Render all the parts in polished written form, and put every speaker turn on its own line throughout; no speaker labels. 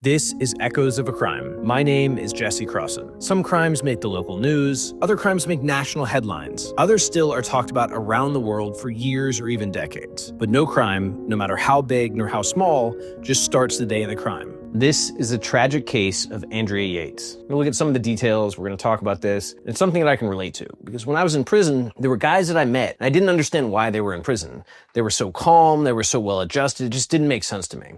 This is Echoes of a Crime. My name is Jesse Crossan. Some crimes make the local news, other crimes make national headlines. Others still are talked about around the world for years or even decades. But no crime, no matter how big nor how small, just starts the day of the crime. This is a tragic case of Andrea Yates. We're going to look at some of the details, we're going to talk about this. It's something that I can relate to, because when I was in prison, there were guys that I met, and I didn't understand why they were in prison. They were so calm, they were so well adjusted, it just didn't make sense to me.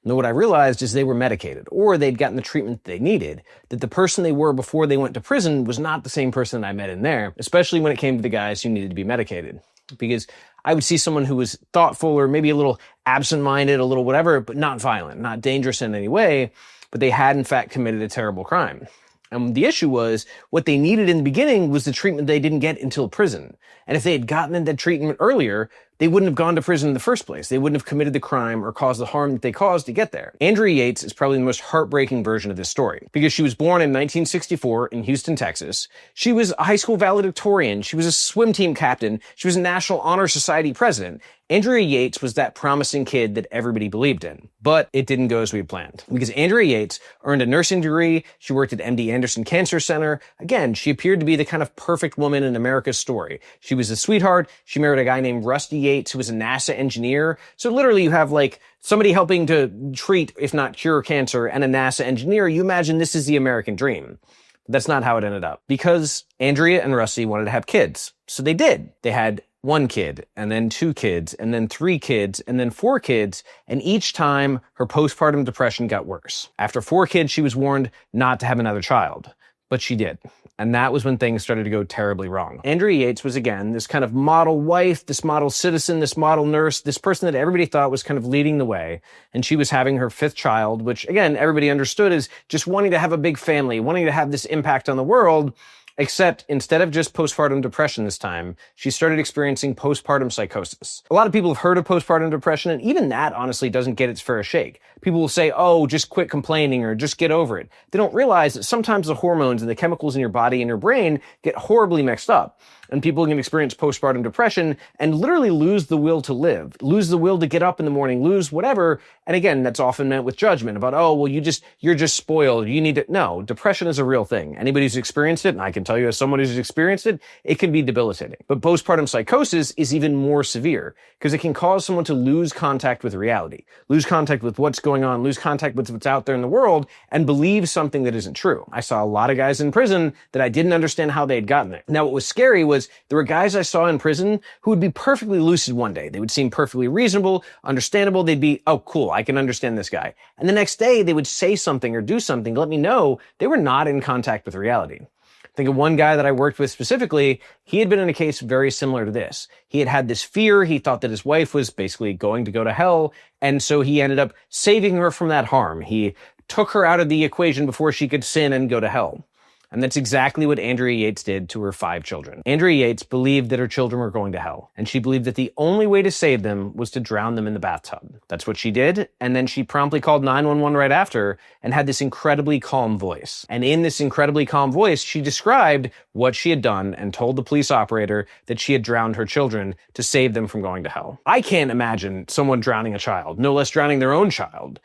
And what I realized is they were medicated, or they'd gotten the treatment they needed, that the person they were before they went to prison was not the same person I met in there, especially when it came to the guys who needed to be medicated. Because I would see someone who was thoughtful or maybe a little absent-minded, a little whatever, but not violent, not dangerous in any way, but they had in fact committed a terrible crime. And the issue was, what they needed in the beginning was the treatment they didn't get until prison. And if they had gotten that treatment earlier, they wouldn't have gone to prison in the first place. They wouldn't have committed the crime or caused the harm that they caused to get there. Andrea Yates is probably the most heartbreaking version of this story, because she was born in 1964 in Houston, Texas. She was a high school valedictorian. She was a swim team captain. She was a National Honor Society president. Andrea Yates was that promising kid that everybody believed in. But it didn't go as we had planned, because Andrea Yates earned a nursing degree. She worked at MD Anderson Cancer Center. Again, she appeared to be the kind of perfect woman in America's story. She was a sweetheart. She married a guy named Rusty Yates, who was a NASA engineer. So literally you have like somebody helping to treat, if not cure, cancer, and a NASA engineer. You imagine this is the American dream. But that's not how it ended up, because Andrea and Rusty wanted to have kids. So they did. They had one kid, and then two kids, and then three kids, and then four kids, and each time her postpartum depression got worse. After 4 kids, she was warned not to have another child, but she did. And that was when things started to go terribly wrong. Andrea Yates was, again, this kind of model wife, this model citizen, this model nurse, this person that everybody thought was kind of leading the way. And she was having her 5th child, which, again, everybody understood as just wanting to have a big family, wanting to have this impact on the world. Except instead of just postpartum depression this time, she started experiencing postpartum psychosis. A lot of people have heard of postpartum depression, and even that honestly doesn't get its fair shake. People will say, oh, just quit complaining or just get over it. They don't realize that sometimes the hormones and the chemicals in your body and your brain get horribly mixed up. And people can experience postpartum depression and literally lose the will to live, lose the will to get up in the morning, lose whatever. And again, that's often meant with judgment about, oh, well, you're just spoiled. You need to, no, depression is a real thing. Anybody who's experienced it, and I can tell you as someone who's experienced it, it can be debilitating. But postpartum psychosis is even more severe, because it can cause someone to lose contact with reality, lose contact with what's going on, lose contact with what's out there in the world, and believe something that isn't true. I saw a lot of guys in prison that I didn't understand how they had gotten there. Now, what was scary was there were guys I saw in prison who would be perfectly lucid one day. They would seem perfectly reasonable, understandable. They'd be, oh, cool, I can understand this guy. And the next day they would say something or do something to let me know they were not in contact with reality. Think of one guy that I worked with specifically. He had been in a case very similar to this. He had this fear. He thought that his wife was basically going to go to hell. And so he ended up saving her from that harm. He took her out of the equation before she could sin and go to hell. And that's exactly what Andrea Yates did to her 5 children. Andrea Yates believed that her children were going to hell, and she believed that the only way to save them was to drown them in the bathtub. That's what she did, and then she promptly called 911 right after and had this incredibly calm voice. And in this incredibly calm voice, she described what she had done and told the police operator that she had drowned her children to save them from going to hell. I can't imagine someone drowning a child, no less drowning their own child.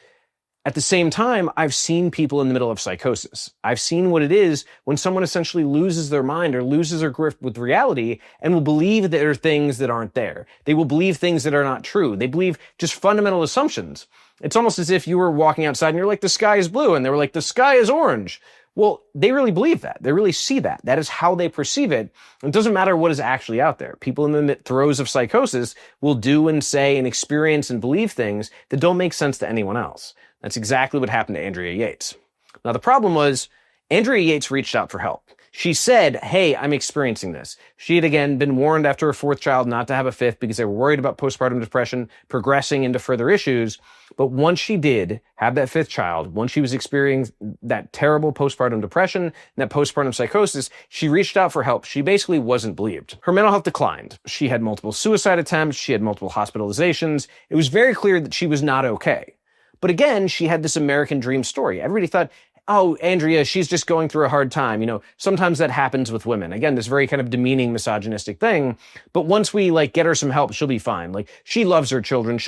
At the same time, I've seen people in the middle of psychosis. I've seen what it is when someone essentially loses their mind or loses their grip with reality and will believe that there are things that aren't there. They will believe things that are not true. They believe just fundamental assumptions. It's almost as if you were walking outside and you're like, the sky is blue, and they were like, the sky is orange. Well, they really believe that. They really see that. That is how they perceive it. It doesn't matter what is actually out there. People in the throes of psychosis will do and say and experience and believe things that don't make sense to anyone else. That's exactly what happened to Andrea Yates. Now, the problem was Andrea Yates reached out for help. She said, hey, I'm experiencing this. She had, again, been warned after her 4th child not to have a 5th because they were worried about postpartum depression progressing into further issues. But once she did have that 5th child, once she was experiencing that terrible postpartum depression and that postpartum psychosis, she reached out for help. She basically wasn't believed. Her mental health declined. She had multiple suicide attempts. She had multiple hospitalizations. It was very clear that she was not okay. But again, she had this American dream story. Everybody thought, oh, Andrea, she's just going through a hard time. Sometimes that happens with women. Again, this very kind of demeaning, misogynistic thing. But once we get her some help, she'll be fine. She loves her children.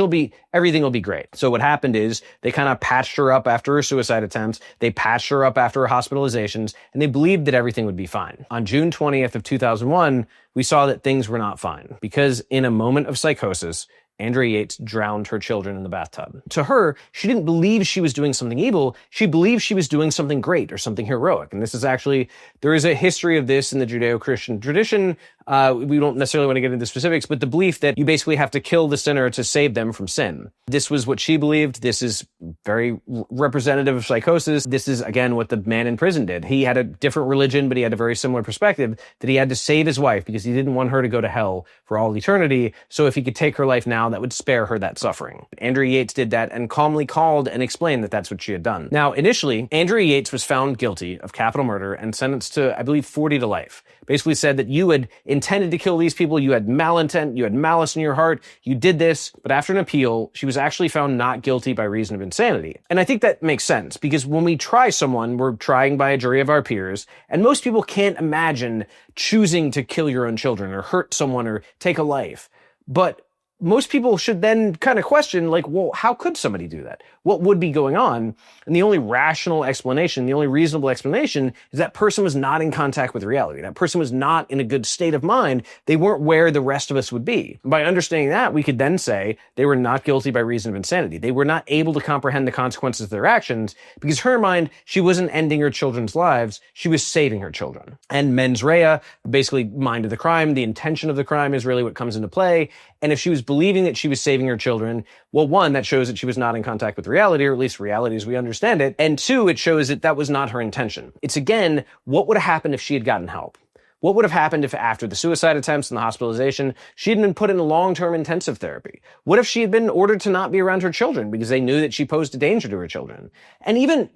Everything will be great. So what happened is they kind of patched her up after her suicide attempts. They patched her up after her hospitalizations, and they believed that everything would be fine. On June 20th of 2001, we saw that things were not fine because in a moment of psychosis, Andrea Yates drowned her children in the bathtub. To her, she didn't believe she was doing something evil. She believed she was doing something great or something heroic. And this is actually, there is a history of this in the Judeo-Christian tradition. We don't necessarily want to get into specifics, but the belief that you basically have to kill the sinner to save them from sin. This was what she believed. This is very representative of psychosis. This is, again, what the man in prison did. He had a different religion, but he had a very similar perspective that he had to save his wife because he didn't want her to go to hell for all eternity. So if he could take her life now, that would spare her that suffering. Andrea Yates did that and calmly called and explained that that's what she had done. Now, initially, Andrea Yates was found guilty of capital murder and sentenced to, I believe, 40 to life. Basically said that you had intended to kill these people, you had malintent, you had malice in your heart, you did this. But after an appeal, she was actually found not guilty by reason of insanity. And I think that makes sense because when we try someone, we're trying by a jury of our peers, and most people can't imagine choosing to kill your own children or hurt someone or take a life. But most people should then kind of question, well, how could somebody do that? What would be going on? And the only rational explanation, the only reasonable explanation is that person was not in contact with reality. That person was not in a good state of mind. They weren't where the rest of us would be. By understanding that, we could then say they were not guilty by reason of insanity. They were not able to comprehend the consequences of their actions because her mind, she wasn't ending her children's lives. She was saving her children. And mens rea, basically mind of the crime, the intention of the crime is really what comes into play. And if she was believing that she was saving her children, well, one, that shows that she was not in contact with reality, or at least reality as we understand it. And two, it shows that that was not her intention. It's again, what would have happened if she had gotten help? What would have happened if after the suicide attempts and the hospitalization, she had been put in long-term intensive therapy? What if she had been ordered to not be around her children because they knew that she posed a danger to her children? And even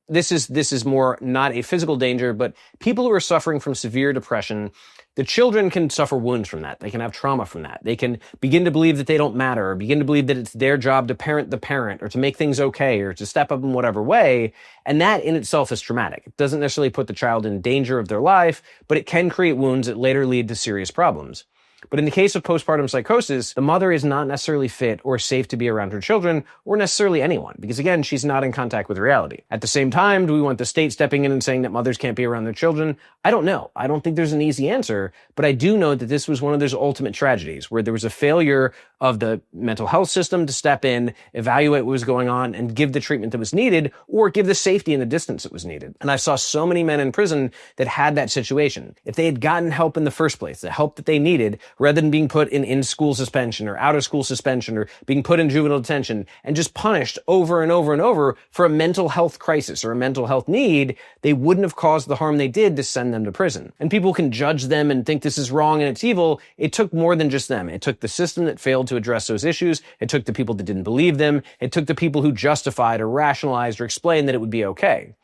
this is more not a physical danger, but people who are suffering from severe depression, the children can suffer wounds from that. They can have trauma from that. They can begin to believe that they don't matter or begin to believe that it's their job to parent the parent or to make things okay or to step up in whatever way. And that in itself is traumatic. It doesn't necessarily put the child in danger of their life, but it can create wounds that later lead to serious problems. But in the case of postpartum psychosis, the mother is not necessarily fit or safe to be around her children or necessarily anyone, because again, she's not in contact with reality. At the same time, do we want the state stepping in and saying that mothers can't be around their children? I don't know. I don't think there's an easy answer, but I do know that this was one of those ultimate tragedies where there was a failure of the mental health system to step in, evaluate what was going on, and give the treatment that was needed, or give the safety and the distance that was needed. And I saw so many men in prison that had that situation. If they had gotten help in the first place, the help that they needed, rather than being put in school suspension or out of school suspension or being put in juvenile detention and just punished over and over and over for a mental health crisis or a mental health need, they wouldn't have caused the harm they did to send them to prison. And people can judge them and think this is wrong and it's evil. It took more than just them. It took the system that failed to address those issues. It took the people that didn't believe them. It took the people who justified or rationalized or explained that it would be okay.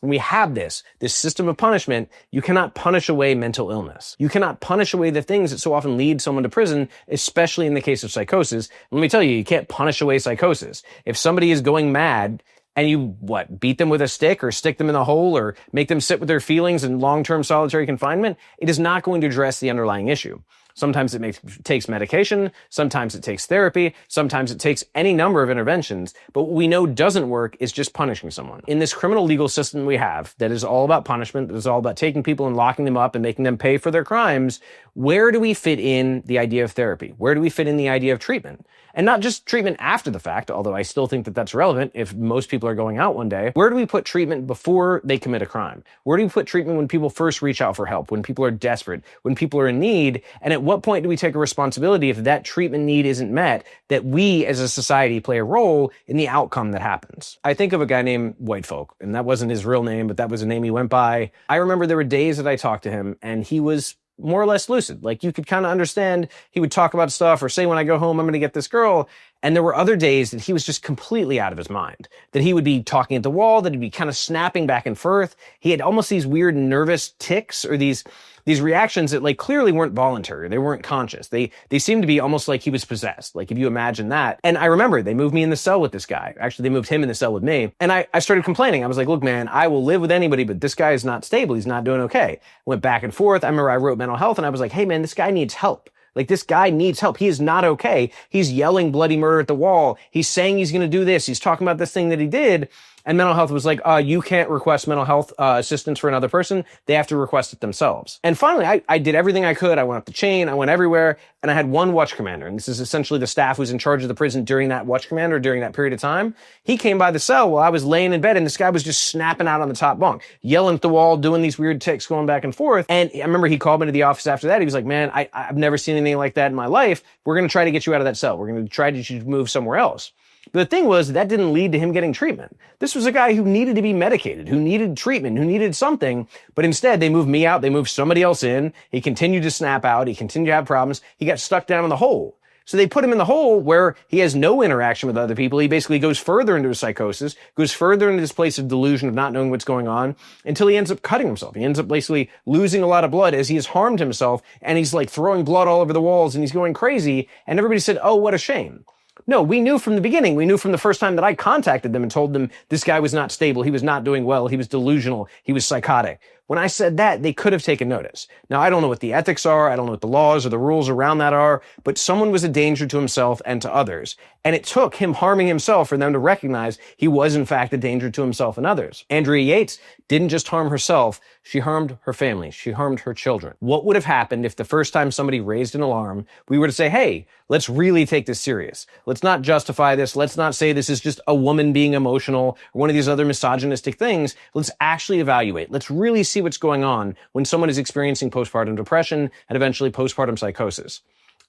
When we have this system of punishment, you cannot punish away mental illness. You cannot punish away the things that so often lead someone to prison, especially in the case of psychosis. And let me tell you, you can't punish away psychosis. If somebody is going mad and you, beat them with a stick or stick them in a hole or make them sit with their feelings in long-term solitary confinement, it is not going to address the underlying issue. Sometimes it takes medication, sometimes it takes therapy, sometimes it takes any number of interventions, but what we know doesn't work is just punishing someone. In this criminal legal system we have that is all about punishment, that is all about taking people and locking them up and making them pay for their crimes, where do we fit in the idea of therapy? Where do we fit in the idea of treatment? And not just treatment after the fact, although I still think that that's relevant if most people are going out one day. Where do we put treatment before they commit a crime? Where do we put treatment when people first reach out for help, when people are desperate, when people are in need? And at what point do we take a responsibility if that treatment need isn't met, that we as a society play a role in the outcome that happens? I think of a guy named White Folk, and that wasn't his real name, but that was a name he went by. I remember there were days that I talked to him and he was more or less lucid. Like you could kind of understand, he would talk about stuff or say, when I go home, I'm going to get this girl. And there were other days that he was just completely out of his mind, that he would be talking at the wall, that he'd be kind of snapping back and forth. He had almost these weird nervous tics or these reactions that like clearly weren't voluntary. They weren't conscious. They seemed to be almost like he was possessed. Like if you imagine that. And I remember they moved me in the cell with this guy. Actually, they moved him in the cell with me. And I started complaining. I was like, look, man, I will live with anybody, but this guy is not stable. He's not doing okay. Went back and forth. I remember I wrote mental health and I was like, hey man, this guy needs help. Like this guy needs help. He is not okay. He's yelling bloody murder at the wall. He's saying he's going to do this. He's talking about this thing that he did. And mental health was like, you can't request mental health assistance for another person. They have to request it themselves. And finally, I did everything I could. I went up the chain. I went everywhere. And I had one watch commander. And this is essentially the staff who's in charge of the prison during that watch commander, during that period of time. He came by the cell while I was laying in bed. And this guy was just snapping out on the top bunk, yelling at the wall, doing these weird tics, going back and forth. And I remember he called me to the office after that. He was like, man, I've never seen anything like that in my life. We're going to try to get you out of that cell. We're going to try to get you to move somewhere else. But the thing was, that didn't lead to him getting treatment. This was a guy who needed to be medicated, who needed treatment, who needed something. But instead, they moved me out. They moved somebody else in. He continued to snap out. He continued to have problems. He got stuck down in the hole. So they put him in the hole where he has no interaction with other people. He basically goes further into a psychosis, goes further into this place of delusion of not knowing what's going on until he ends up cutting himself. He ends up basically losing a lot of blood as he has harmed himself. And he's like throwing blood all over the walls and he's going crazy. And everybody said, oh, what a shame. No, we knew from the beginning. We knew from the first time that I contacted them and told them this guy was not stable. He was not doing well. He was delusional. He was psychotic. When I said that, they could have taken notice. Now, I don't know what the ethics are. I don't know what the laws or the rules around that are, but someone was a danger to himself and to others. And it took him harming himself for them to recognize he was, in fact, a danger to himself and others. Andrea Yates didn't just harm herself. She harmed her family. She harmed her children. What would have happened if the first time somebody raised an alarm, we were to say, hey, let's really take this serious. Let's not justify this. Let's not say this is just a woman being emotional or one of these other misogynistic things. Let's actually evaluate. Let's really see what's going on when someone is experiencing postpartum depression and eventually postpartum psychosis.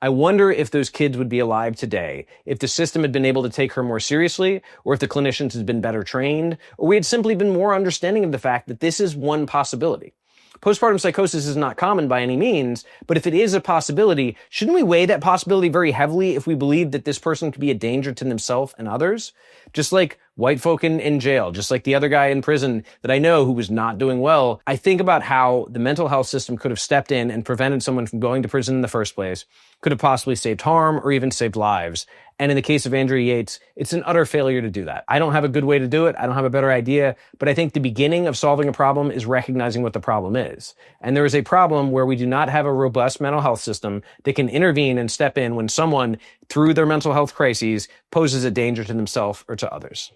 I wonder if those kids would be alive today if the system had been able to take her more seriously, or if the clinicians had been better trained, or we had simply been more understanding of the fact that this is one possibility. Postpartum psychosis is not common by any means, but if it is a possibility, shouldn't we weigh that possibility very heavily if we believe that this person could be a danger to themselves and others? Just like white folk in jail, just like the other guy in prison that I know who was not doing well. I think about how the mental health system could have stepped in and prevented someone from going to prison in the first place, could have possibly saved harm or even saved lives. And in the case of Andrea Yates, it's an utter failure to do that. I don't have a good way to do it. I don't have a better idea, but I think the beginning of solving a problem is recognizing what the problem is. And there is a problem where we do not have a robust mental health system that can intervene and step in when someone, through their mental health crises, poses a danger to themselves or to others.